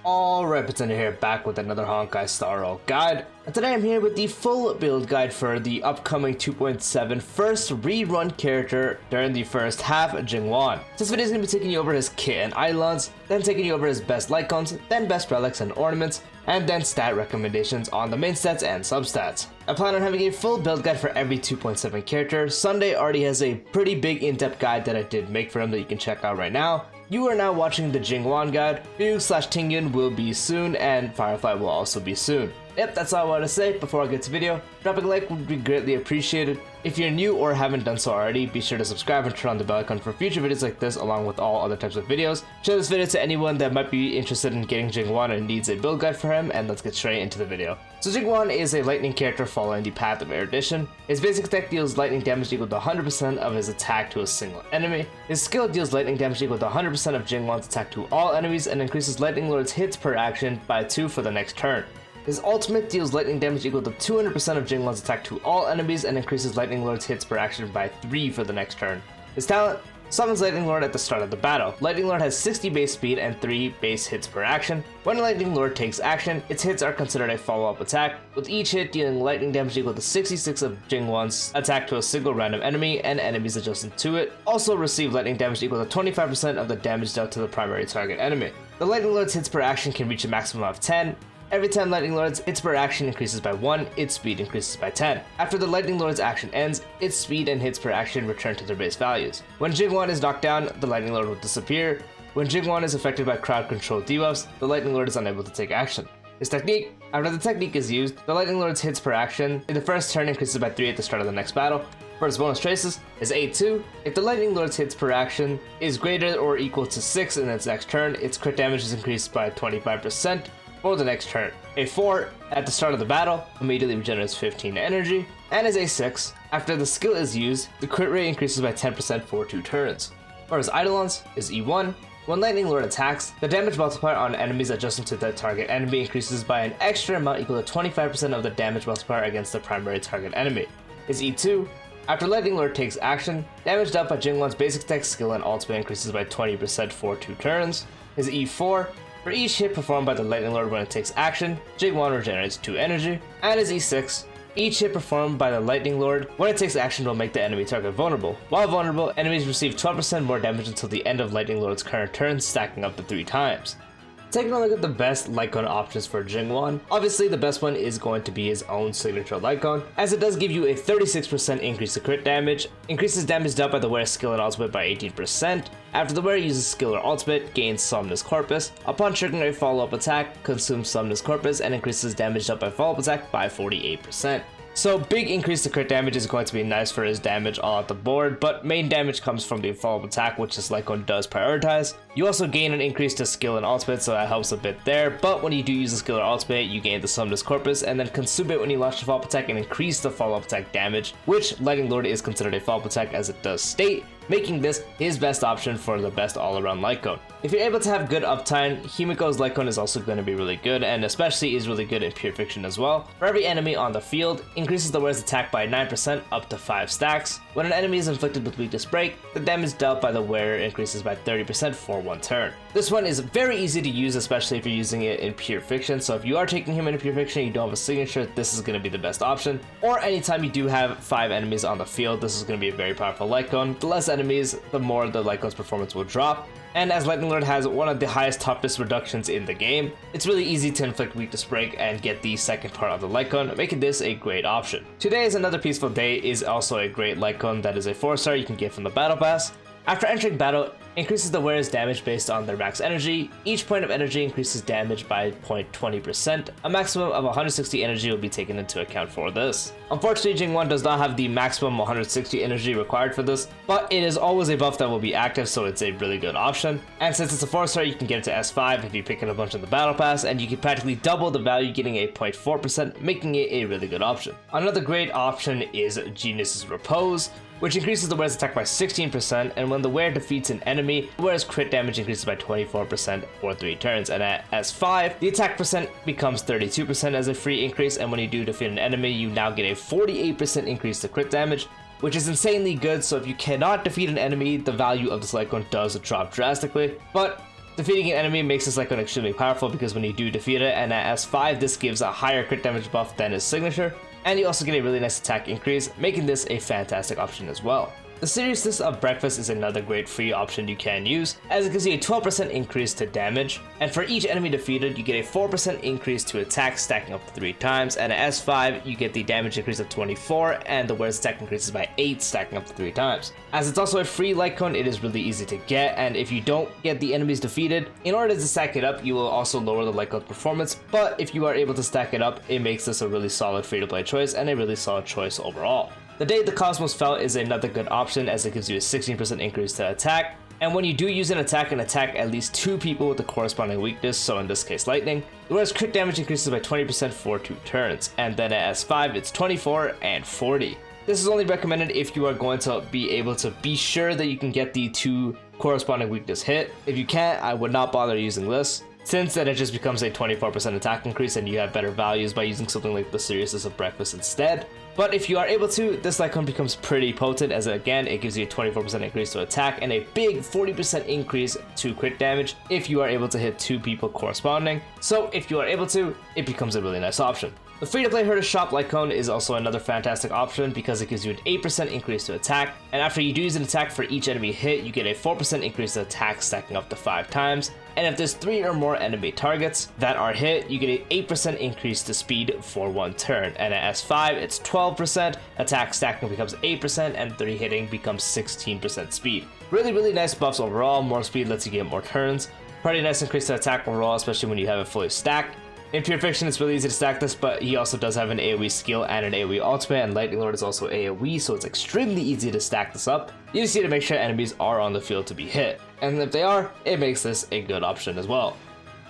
Alright, Pretender here, back with another Honkai Star Roll guide. And today I'm here with the full build guide for the upcoming 2.7 first rerun character during the first half, Jing Yuan. This video is going to be taking you over his kit and Eidolons, then taking you over his best Lightcones, then best Relics and Ornaments, and then stat recommendations on the main stats and substats. I plan on having a full build guide for every 2.7 character. Sunday already has a pretty big in-depth guide that I did make for him that you can check out right now. You are now watching the Jing Yuan guide. Ryuk/Jing Yuan will be soon, and Firefly will also be soon. Yep, that's all I want to say before I get to the video. Dropping a like would be greatly appreciated. If you're new or haven't done so already, be sure to subscribe and turn on the bell icon for future videos like this, along with all other types of videos. Share this video to anyone that might be interested in getting Jing Yuan and needs a build guide for him, and let's get straight into the video. So Jing Yuan is a lightning character following the path of erudition. His basic attack deals lightning damage equal to 100% of his attack to a single enemy. His skill deals lightning damage equal to 100% of Jing Yuan's attack to all enemies and increases Lightning Lord's hits per action by 2 for the next turn. His ultimate deals lightning damage equal to 200% of Jing Yuan's attack to all enemies and increases Lightning Lord's hits per action by 3 for the next turn. His talent summons Lightning Lord at the start of the battle. Lightning Lord has 60 base speed and 3 base hits per action. When Lightning Lord takes action, its hits are considered a follow-up attack, with each hit dealing lightning damage equal to 66 of Jing Yuan's attack to a single random enemy and enemies adjacent to it. Also receive lightning damage equal to 25% of the damage dealt to the primary target enemy. The Lightning Lord's hits per action can reach a maximum of 10. Every time Lightning Lord's hits per action increases by 1, its speed increases by 10. After the Lightning Lord's action ends, its speed and hits per action return to their base values. When Jing Yuan is knocked down, the Lightning Lord will disappear. When Jing Yuan is affected by crowd control debuffs, the Lightning Lord is unable to take action. His technique: after the technique is used, the Lightning Lord's hits per action in the first turn increases by 3 at the start of the next battle. For his bonus traces is A2. If the Lightning Lord's hits per action is greater or equal to 6 in its next turn, its crit damage is increased by 25% for the next turn. A4, at the start of the battle, immediately regenerates 15 energy, and is A6, after the skill is used, the crit rate increases by 10% for 2 turns. For his Eidolons is E1. When Lightning Lord attacks, the damage multiplier on enemies adjacent to the target enemy increases by an extra amount equal to 25% of the damage multiplier against the primary target enemy. His E2, after Lightning Lord takes action, damage dealt by Jing Yuan's basic attack, skill, and ultimate increases by 20% for 2 turns. His E4, for each hit performed by the Lightning Lord when it takes action, Jing Yuan regenerates 2 energy. And his E6, each hit performed by the Lightning Lord when it takes action will make the enemy target vulnerable. While vulnerable, enemies receive 12% more damage until the end of Lightning Lord's current turn, stacking up to 3 times. Taking a look at the best Lightcone options for Jing Yuan, obviously the best one is going to be his own signature Lightcone, as it does give you a 36% increase to crit damage, increases damage dealt by the wearer's skill and ultimate by 18%. After the wearer uses skill or ultimate, gains Somnus Corpus. Upon triggering a follow-up attack, consumes Somnus Corpus and increases damage dealt by follow-up attack by 48%. So big increase to crit damage is going to be nice for his damage all at the board, but main damage comes from the follow-up attack, which this Lightcone does prioritize. You also gain an increase to skill and ultimate, so that helps a bit there, but when you do use a skill or ultimate, you gain the Somnus Corpus and then consume it when you launch the follow-up attack and increase the follow-up attack damage, which Lightning Lord is considered a follow-up attack as it does state, making this his best option for the best all-around Lightcone. If you're able to have good uptime, Himiko's Lightcone is also going to be really good, and especially is really good in Pure Fiction as well. For every enemy on the field, increases the wearer's attack by 9% up to 5 stacks. When an enemy is inflicted with Weakness Break, the damage dealt by the wearer increases by 30% for 1 turn. This one is very easy to use, especially if you're using it in Pure Fiction, so if you are taking him in Pure Fiction and you don't have a signature, this is going to be the best option. Or anytime you do have 5 enemies on the field, this is going to be a very powerful Lightcone. The less enemies, the more the Lightcone's performance will drop. And as Lightning Lord has one of the highest toughness reductions in the game, it's really easy to inflict Weakness Break and get the second part of the Lightcone, making this a great option. Today is Another Peaceful Day is also a great Lightcone that is a 4-star you can get from the Battle Pass. After entering battle, increases the wearer's damage based on their max energy. Each point of energy increases damage by 0.20%. A maximum of 160 energy will be taken into account for this. Unfortunately, Jing Yuan does not have the maximum 160 energy required for this, but it is always a buff that will be active, so it's a really good option. And since it's a 4-star, you can get it to S5 if you pick it a bunch in the Battle Pass, and you can practically double the value, getting a 0.4%, making it a really good option. Another great option is Genius's Repose, which increases the wearer's attack by 16%, and when the wearer defeats an enemy, the wearer's crit damage increases by 24% for 3 turns, and at S5, the attack percent becomes 32% as a free increase, and when you do defeat an enemy, you now get a 48% increase to crit damage, which is insanely good, so if you cannot defeat an enemy, the value of this Lightcone does drop drastically, but Defeating an enemy makes this Lightcone extremely powerful because when you do defeat it, and at S5 this gives a higher crit damage buff than his signature, and you also get a really nice attack increase, making this a fantastic option as well. The Seriousness of Breakfast is another great free option you can use, as it gives you a 12% increase to damage, and for each enemy defeated you get a 4% increase to attack, stacking up to 3 times, and at S5 you get the damage increase of 24 and the wearer's attack increases by 8, stacking up to 3 times. As it's also a free Lightcone, it is really easy to get, and if you don't get the enemies defeated, in order to stack it up you will also lower the Lightcone's performance, but if you are able to stack it up, it makes this a really solid free-to-play choice and a really solid choice overall. The Day the Cosmos Fell is another good option as it gives you a 16% increase to attack, and when you do use an attack and attack at least 2 people with the corresponding weakness, so in this case lightning, whereas crit damage increases by 20% for 2 turns, and then at S5 it's 24 and 40. This is only recommended if you are going to be able to be sure that you can get the 2 corresponding weakness hit. If you can't, I would not bother using this, since then it just becomes a 24% attack increase and you have better values by using something like the Seriousness of Breakfast instead. But if you are able to, this Lightcone becomes pretty potent as again it gives you a 24% increase to attack and a big 40% increase to crit damage if you are able to hit 2 people corresponding. So if you are able to, it becomes a really nice option. The free-to-play Herder Shop Lightcone is also another fantastic option because it gives you an 8% increase to attack, and after you do use an attack for each enemy hit, you get a 4% increase to attack, stacking up to 5 times, and if there's 3 or more enemy targets that are hit, you get an 8% increase to speed for 1 turn, and at S5 it's 12%, attack stacking becomes 8%, and 3 hitting becomes 16% speed. Really nice buffs overall. More speed lets you get more turns, pretty nice increase to attack overall, especially when you have it fully stacked. In Pure Fiction, it's really easy to stack this, but he also does have an AoE skill and an AoE ultimate, and Lightning Lord is also AoE, so it's extremely easy to stack this up. You just need to make sure enemies are on the field to be hit, and if they are, it makes this a good option as well.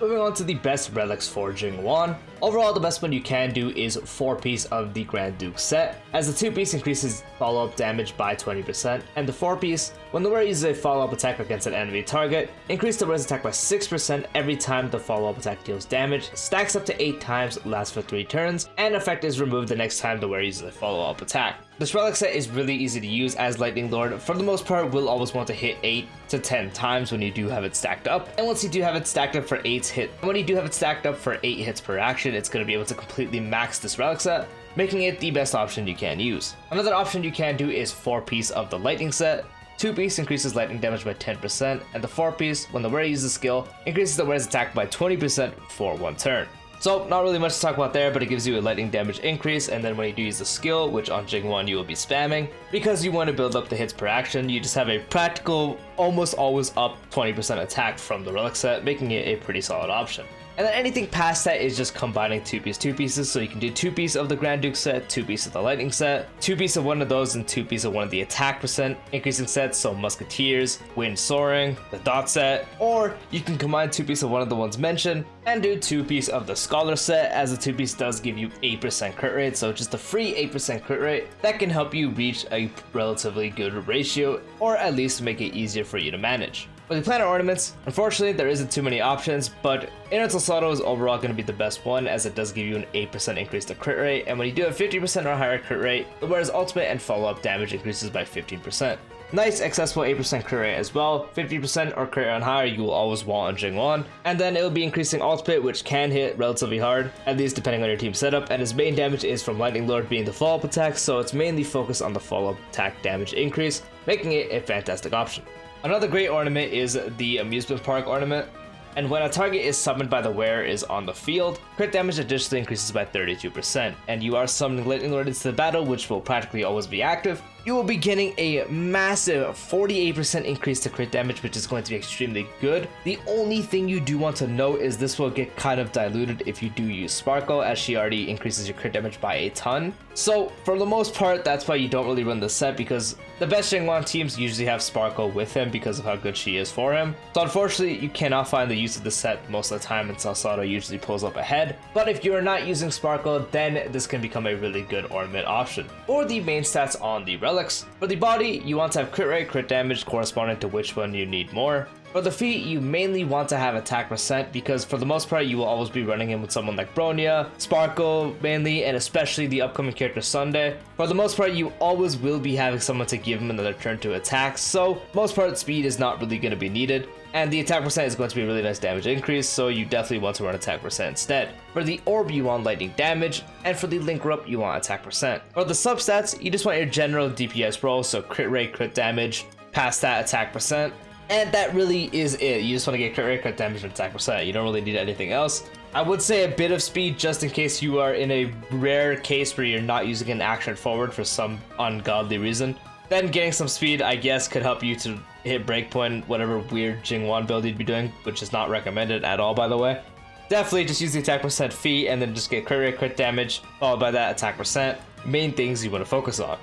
Moving on to the best relics for Jing Yuan. Overall, the best one you can do is 4-piece of the Grand Duke set, as the 2-piece increases follow-up damage by 20%, and the 4-piece, when the wearer uses a follow-up attack against an enemy target, increase the wearer's attack by 6% every time the follow-up attack deals damage, stacks up to 8 times, lasts for 3 turns, and effect is removed the next time the wearer uses a follow-up attack. This relic set is really easy to use as Lightning Lord, for the most part, will always want to hit 8 to 10 times when you do have it stacked up, and once you do have it stacked up for 8 hits, when you do have it stacked up for 8 hits per action, it's going to be able to completely max this relic set, making it the best option you can use. Another option you can do is 4-piece of the lightning set. 2-piece increases lightning damage by 10%, and the 4-piece, when the wearer uses a skill, increases the wearer's attack by 20% for 1 turn. So not really much to talk about there, but it gives you a lightning damage increase, and then when you do use the skill, which on Jing Yuan you will be spamming, because you want to build up the hits per action, you just have a practical, almost always up 20% attack from the relic set, making it a pretty solid option. And then anything past that is just combining 2 pieces, so you can do 2-piece of the Grand Duke set, 2-piece of the Lightning set, 2-piece of one of those, and 2-piece of one of the attack percent increasing sets, so Musketeers, Wind Soaring, the Dot set, or you can combine 2-piece of one of the ones mentioned, and do 2-piece of the Scholar set, as the 2-piece does give you 8% crit rate, so just a free 8% crit rate that can help you reach a relatively good ratio, or at least make it easier for you to manage. With the Planar Ornaments, unfortunately there isn't too many options, but Inner Salsado is overall going to be the best one as it does give you an 8% increase to crit rate, and when you do a 50% or higher crit rate, the wearer's ultimate and follow-up damage increases by 15%. Nice accessible 8% crit rate as well, 50% or crit rate on higher you will always want on Jing Yuan, and then it will be increasing ultimate, which can hit relatively hard, at least depending on your team setup, and his main damage is from Lightning Lord being the follow-up attack, so it's mainly focused on the follow-up attack damage increase, making it a fantastic option. Another great ornament is the Amusement Park ornament, and when a target is summoned by the wearer is on the field, crit damage additionally increases by 32%, and you are summoning Lightning Lord into the battle, which will practically always be active, you will be getting a massive 48% increase to crit damage, which is going to be extremely good. The only thing you do want to note is this will get kind of diluted if you do use Sparkle, as she already increases your crit damage by a ton. So for the most part, that's why you don't really run the set, because the best Jing Yuan teams usually have Sparkle with him because of how good she is for him. So unfortunately, you cannot find the use of the set most of the time, and Salsado usually pulls up ahead. But if you are not using Sparkle, then this can become a really good ornament option. For the main stats on the Relics, for the body, you want to have crit rate, crit damage corresponding to which one you need more. For the feat, you mainly want to have attack percent because for the most part you will always be running in with someone like Bronya, Sparkle mainly, and especially the upcoming character Sunday. For the most part you always will be having someone to give him another turn to attack, so most part speed is not really going to be needed. and the attack percent is going to be a really nice damage increase, so you definitely want to run attack percent instead. For the orb, you want lightning damage, and for the link rope, you want attack percent. For the substats, you just want your general DPS roll, so crit rate, crit damage, past that attack percent, and that really is it. You just want to get crit rate, crit damage, and attack percent. You don't really need anything else. I would say a bit of speed just in case you are in a rare case where you're not using an action forward for some ungodly reason. Then getting some speed, I guess, could help you to hit breakpoint, whatever weird Jing Yuan build you'd be doing, which is not recommended at all, by the way. Definitely just use the attack percent fee and then just get crit rate, crit damage, followed by that attack percent. Main things you want to focus on.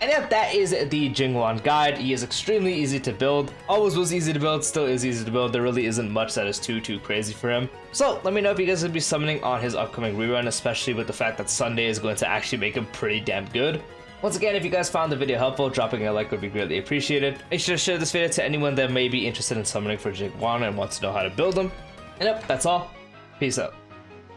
And yeah, that is the Jing Yuan guide. He is extremely easy to build. Always was easy to build, still is easy to build. There really isn't much that is too crazy for him. So let me know if you guys will be summoning on his upcoming rerun, especially with the fact that Sunday is going to actually make him pretty damn good. Once again, if you guys found the video helpful, dropping a like would be greatly appreciated. Make sure to share this video to anyone that may be interested in summoning for Jing Yuan and wants to know how to build him. And yep, that's all. Peace out.